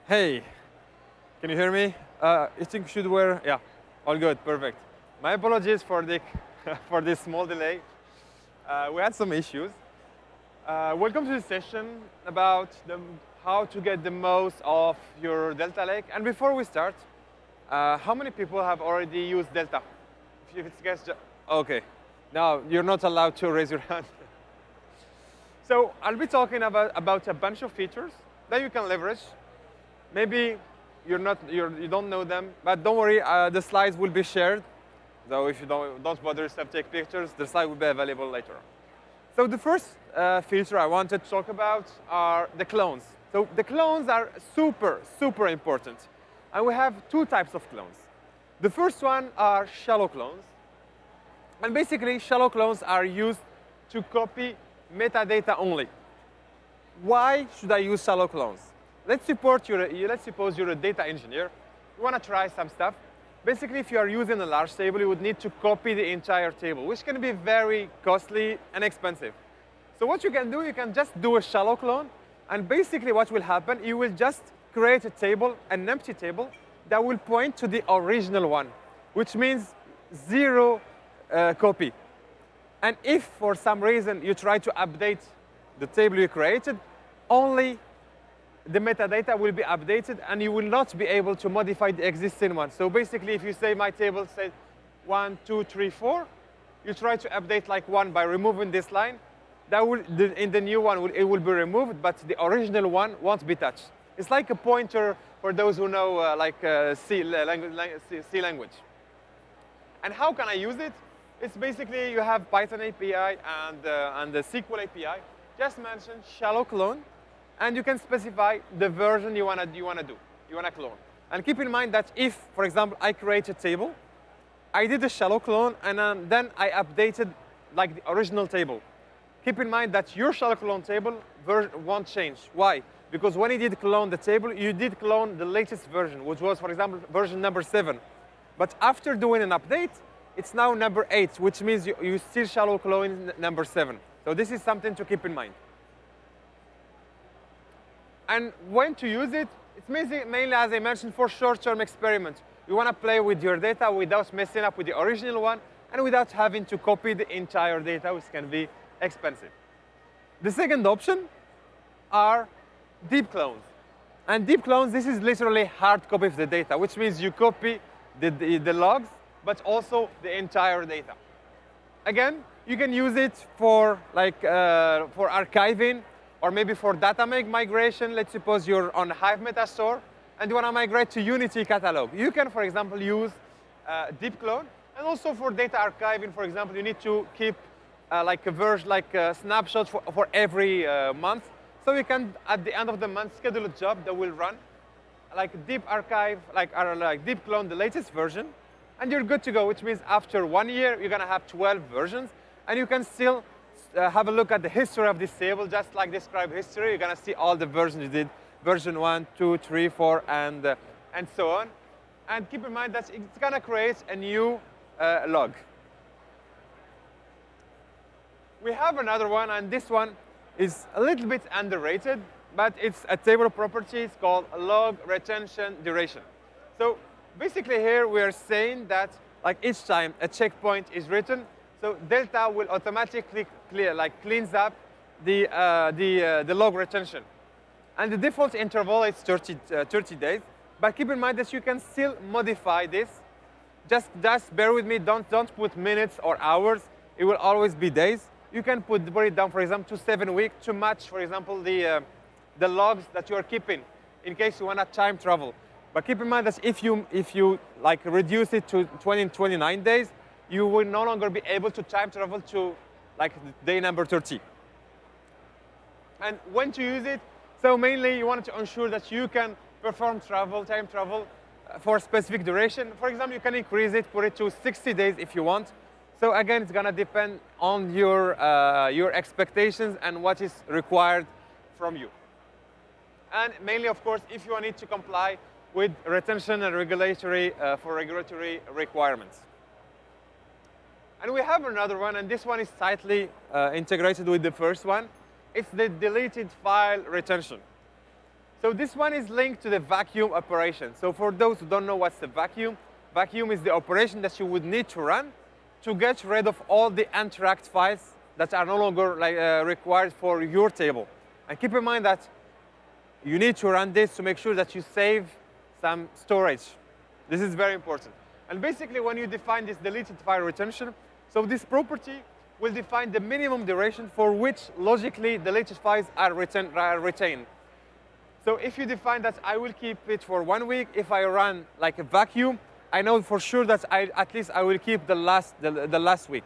Hey, can you hear me? You think should wear? Yeah, all good, perfect. My apologies for the for this small delay. We had some issues. Welcome to the session about how to get the most of your Delta Lake. And before we start, how many people have already used Delta? If it's guys, okay. Now you're not allowed to raise your hand. So I'll be talking about a bunch of features that you can leverage. Maybe you don't know them, but don't worry, the slides will be shared. So if you don't bother yourself take pictures, the slide will be available later. So the first feature I wanted to talk about are the clones. So the clones are super, super important. And we have two types of clones. The first one are shallow clones. And basically, shallow clones are used to copy metadata only. Why should I use shallow clones? Let's suppose you're a data engineer. You want to try some stuff. Basically, if you are using a large table, you would need to copy the entire table, which can be very costly and expensive. So what you can do, you can just do a shallow clone. And basically what will happen, you will just create a table, an empty table, that will point to the original one, which means zero copy. And if for some reason you try to update the table you created, only the metadata will be updated, and you will not be able to modify the existing one. So basically, if you say my table says 1, 2, 3, 4, you try to update like 1 by removing this line. That will, in the new one, it will be removed, but the original one won't be touched. It's like a pointer for those who know C language. And how can I use it? It's basically you have Python API and the SQL API. Just mention shallow clone. And you can specify the version you want to clone. And keep in mind that if, for example, I create a table, I did a shallow clone, and then I updated like the original table. Keep in mind that your shallow clone table won't change. Why? Because when you did clone the table, you did clone the latest version, which was, for example, version number 7. But after doing an update, it's now number 8, which means you still shallow clone number 7. So this is something to keep in mind. And when to use it, it's mainly, as I mentioned, for short-term experiments. You want to play with your data without messing up with the original one and without having to copy the entire data, which can be expensive. The second option are deep clones. And deep clones, this is literally hard copy of the data, which means you copy the logs, but also the entire data. Again, you can use it for archiving, or maybe for data migration. Let's suppose you're on Hive Metastore and you want to migrate to Unity catalog. You can, for example, use deep clone. And also for data archiving, for example, you need to keep a snapshot for every month. So you can, at the end of the month, schedule a job that will run like deep archive, like deep clone the latest version, and you're good to go, which means after 1 year, you're going to have 12 versions, and you can still have a look at the history of this table, just like describe history. You're going to see all the versions you did, version 1, 2, 3, 4, and so on. And keep in mind that it's going to create a new log. We have another one, and this one is a little bit underrated, but it's a table property. It's called log retention duration. So basically here we are saying that like each time a checkpoint is written, so Delta will automatically cleans up the log retention. And the default interval is 30 days. But keep in mind that you can still modify this. Just bear with me. Don't put minutes or hours. It will always be days. You can put it down, for example, to 7 weeks to match, for example, the logs that you are keeping in case you want to time travel. But keep in mind that if you like reduce it to 29 days, you will no longer be able to time travel to like day number 30. And when to use it? So mainly you want to ensure that you can perform time travel for a specific duration. For example, you can increase it, put it to 60 days if you want. So again, it's going to depend on your expectations and what is required from you. And mainly, of course, if you need to comply with retention and regulatory requirements. And we have another one, and this one is tightly integrated with the first one. It's the deleted file retention. So this one is linked to the vacuum operation. So for those who don't know what's the vacuum, vacuum is the operation that you would need to run to get rid of all the untracked files that are no longer required for your table. And keep in mind that you need to run this to make sure that you save some storage. This is very important. And basically, when you define this deleted file retention, so this property will define the minimum duration for which logically deleted files are retained. So if you define that I will keep it for 1 week, if I run like a vacuum, I know for sure that at least I will keep the last week.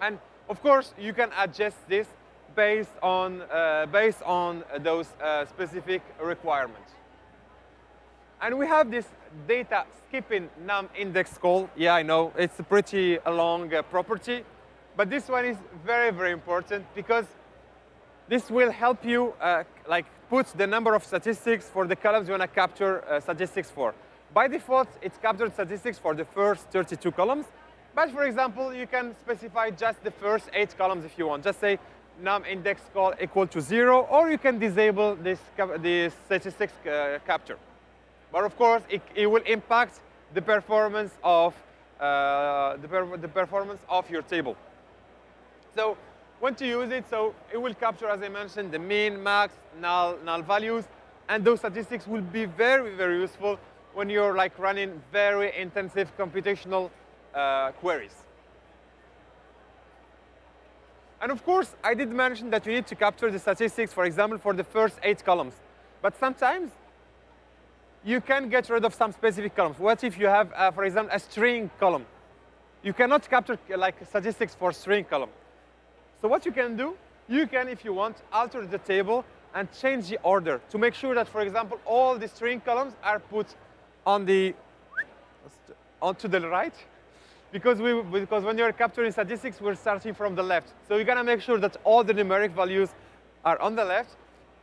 And of course, you can adjust this based on those specific requirements. And we have this data skipping num index call. Yeah, I know it's a pretty long property, but this one is very, very important because this will help you put the number of statistics for the columns you want to capture statistics for. By default, it's captured statistics for the first 32 columns. But for example, you can specify just the first 8 columns if you want. Just say num index call equal to 0, or you can disable this statistics capture. But of course, it will impact the performance of your table. So when to use it, so it will capture, as I mentioned, the mean, max, null values, and those statistics will be very, very useful when you're running very intensive computational queries. And of course, I did mention that you need to capture the statistics, for example, for the first 8 columns. But sometimes you can get rid of some specific columns. What if you have, for example, a string column? You cannot capture statistics for string column. So what you can do, you can, if you want, alter the table and change the order to make sure that, for example, all the string columns are put onto the right. Because when you're capturing statistics, we're starting from the left. So you're going to make sure that all the numeric values are on the left,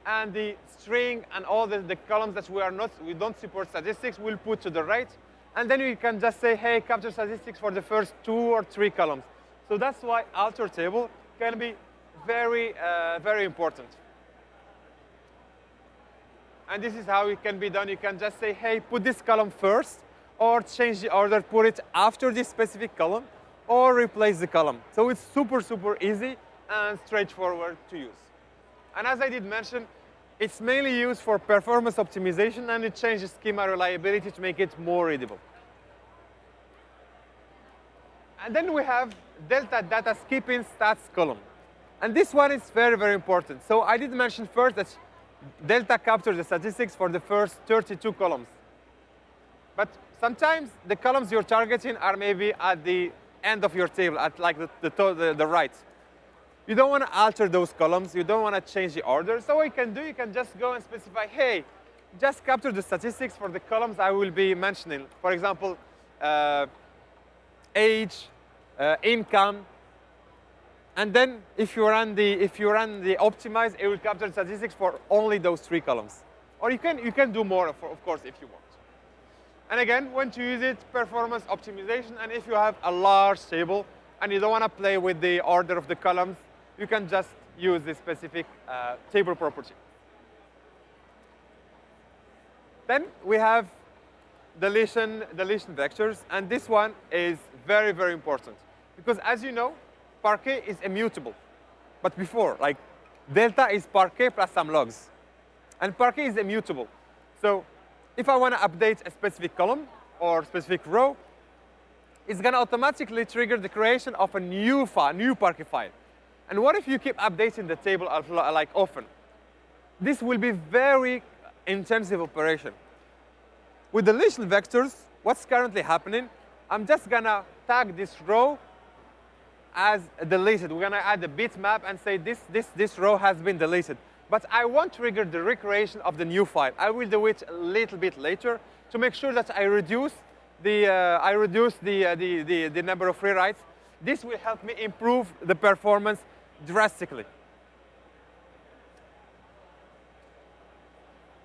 and the string and all the columns that we don't support statistics will put to the right. And then you can just say, hey, capture statistics for the first 2 or 3 columns. So that's why alter table can be very, very important. And this is how it can be done. You can just say, hey, put this column first, or change the order, put it after this specific column, or replace the column. So it's super, super easy and straightforward to use. And as I did mention, it's mainly used for performance optimization, and it changes schema reliability to make it more readable. And then we have delta data skipping stats column. And this one is very, very important. So I did mention first that delta captures the statistics for the first 32 columns. But sometimes the columns you're targeting are maybe at the end of your table, at the right. You don't want to alter those columns. You don't want to change the order. So what you can do, you can just go and specify, hey, just capture the statistics for the columns I will be mentioning. For example, age, income. And then if you run the optimize, it will capture statistics for only those 3 columns. Or you can do more, of course, if you want. And again, when to use it, performance optimization. And if you have a large table and you don't want to play with the order of the columns, you can just use this specific table property. Then we have deletion vectors. And this one is very, very important. Because as you know, Parquet is immutable. But before, delta is Parquet plus some logs. And Parquet is immutable. So if I want to update a specific column or specific row, it's going to automatically trigger the creation of a new Parquet file. And what if you keep updating the table often? This will be very intensive operation. With deletion vectors, what's currently happening, I'm just going to tag this row as deleted. We're going to add a bitmap and say this row has been deleted. But I won't trigger the recreation of the new file. I will do it a little bit later to make sure that I reduce the number of rewrites. This will help me improve the performance drastically.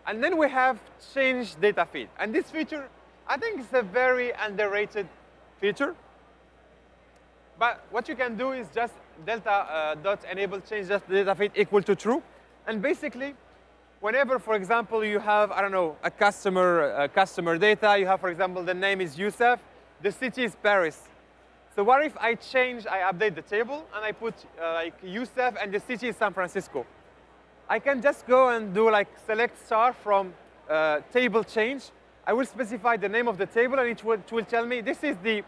And then we have change data feed. And this feature, I think, is a very underrated feature. But what you can do is just delta dot enable change data feed equal to true. And basically, whenever, for example, you have, I don't know, a customer data, you have, for example, the name is Youssef, the city is Paris. So what if I update the table, and I put like Youssef, and the city is San Francisco? I can just go and do like select star from table change. I will specify the name of the table, and it will tell me this is the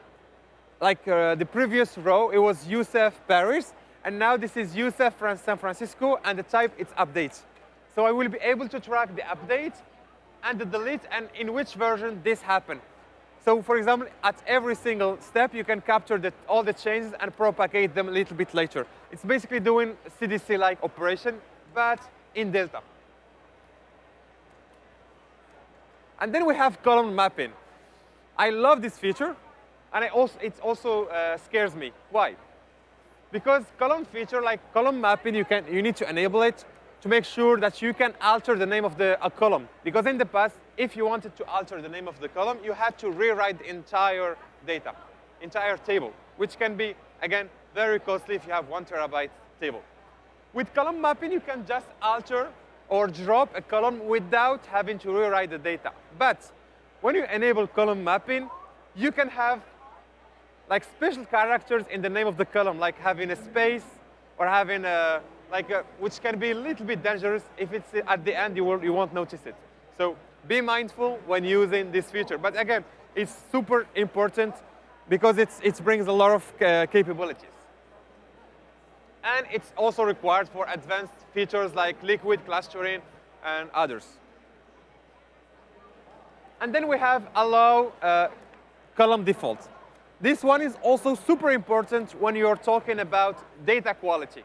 previous row. It was Youssef Paris, and now this is Youssef San Francisco, and the type it's update. So I will be able to track the update and the delete, and in which version this happened. So for example, at every single step, you can capture all the changes and propagate them a little bit later. It's basically doing CDC-like operation, but in Delta. And then we have column mapping. I love this feature, and it also scares me. Why? Because column feature, like column mapping, you need to enable it to make sure that you can alter the name of a column. Because in the past, if you wanted to alter the name of the column, you had to rewrite the entire data, entire table, which can be, again, very costly if you have 1 terabyte table. With column mapping, you can just alter or drop a column without having to rewrite the data. But when you enable column mapping, you can have like special characters in the name of the column, like having a space or having which can be a little bit dangerous. If it's at the end, you won't notice it. So be mindful when using this feature. But again, it's super important because it brings a lot of capabilities. And it's also required for advanced features like liquid clustering and others. And then we have allow column default. This one is also super important when you're talking about data quality.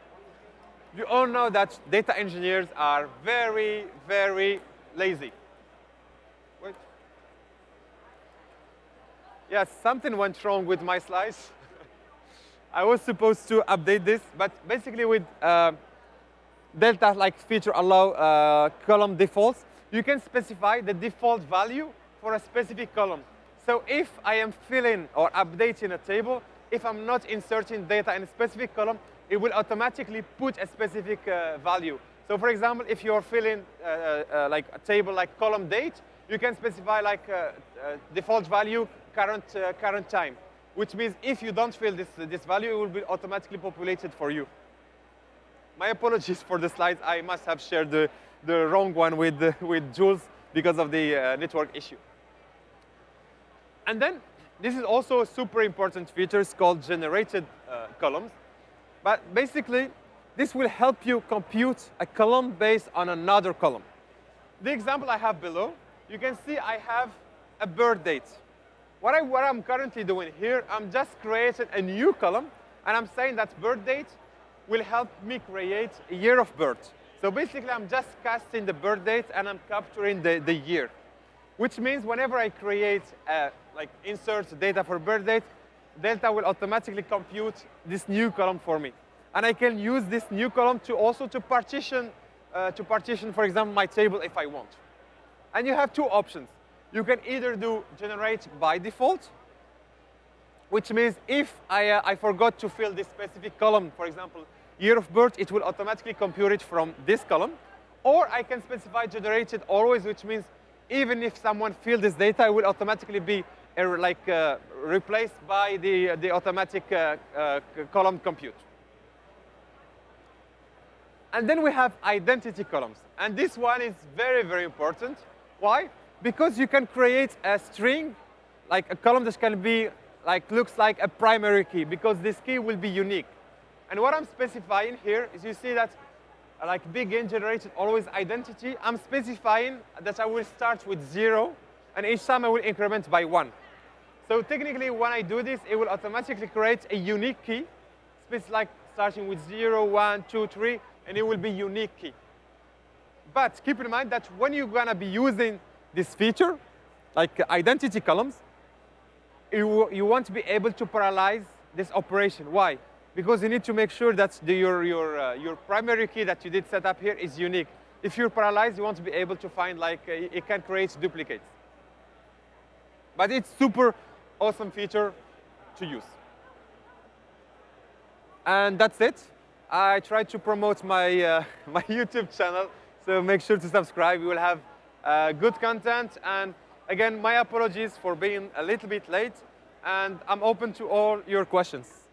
You all know that data engineers are very, very lazy. Wait. Yes, something went wrong with my slides. I was supposed to update this, but basically with Delta-like feature allow column defaults, you can specify the default value for a specific column. So if I am filling or updating a table, if I'm not inserting data in a specific column, it will automatically put a specific value. So for example, if you're filling like a table like column date, you can specify like default value current time, which means if you don't fill this value, it will be automatically populated for you. My apologies for the slides. I must have shared the wrong one with Jules because of the network issue. And then this is also a super important feature. It's called generated columns. But basically, this will help you compute a column based on another column. The example I have below, you can see I have a birth date. What I'm currently doing here, I'm just creating a new column, and I'm saying that birth date will help me create a year of birth. So basically, I'm just casting the birth date, and I'm capturing the year, which means whenever I create, insert data for birth date, Delta will automatically compute this new column for me. And I can use this new column to partition, for example, my table if I want. And you have two options. You can either do generate by default, which means if I forgot to fill this specific column, for example, year of birth, it will automatically compute it from this column. Or I can specify generated always, which means even if someone fills this data, it will automatically be replaced by the automatic column compute. And then we have identity columns. And this one is very, very important. Why? Because you can create a string, like a column that can be, looks like a primary key, because this key will be unique. And what I'm specifying here is you see that begin generated always identity, I'm specifying that I will start with 0, and each time I will increment by 1. So technically, when I do this, it will automatically create a unique key, starting with 0, 1, 2, 3, and it will be unique key. But keep in mind that when you're going to be using this feature, like identity columns, you won't be able to parallelize this operation. Why? Because you need to make sure that your primary key that you did set up here is unique. If you're parallelized, you won't be able to find, it can create duplicates. But it's super awesome feature to use. And that's it. I tried to promote my my YouTube channel, So make sure to subscribe. We will have good content. And again, my apologies for being a little bit late. And I'm open to all your questions.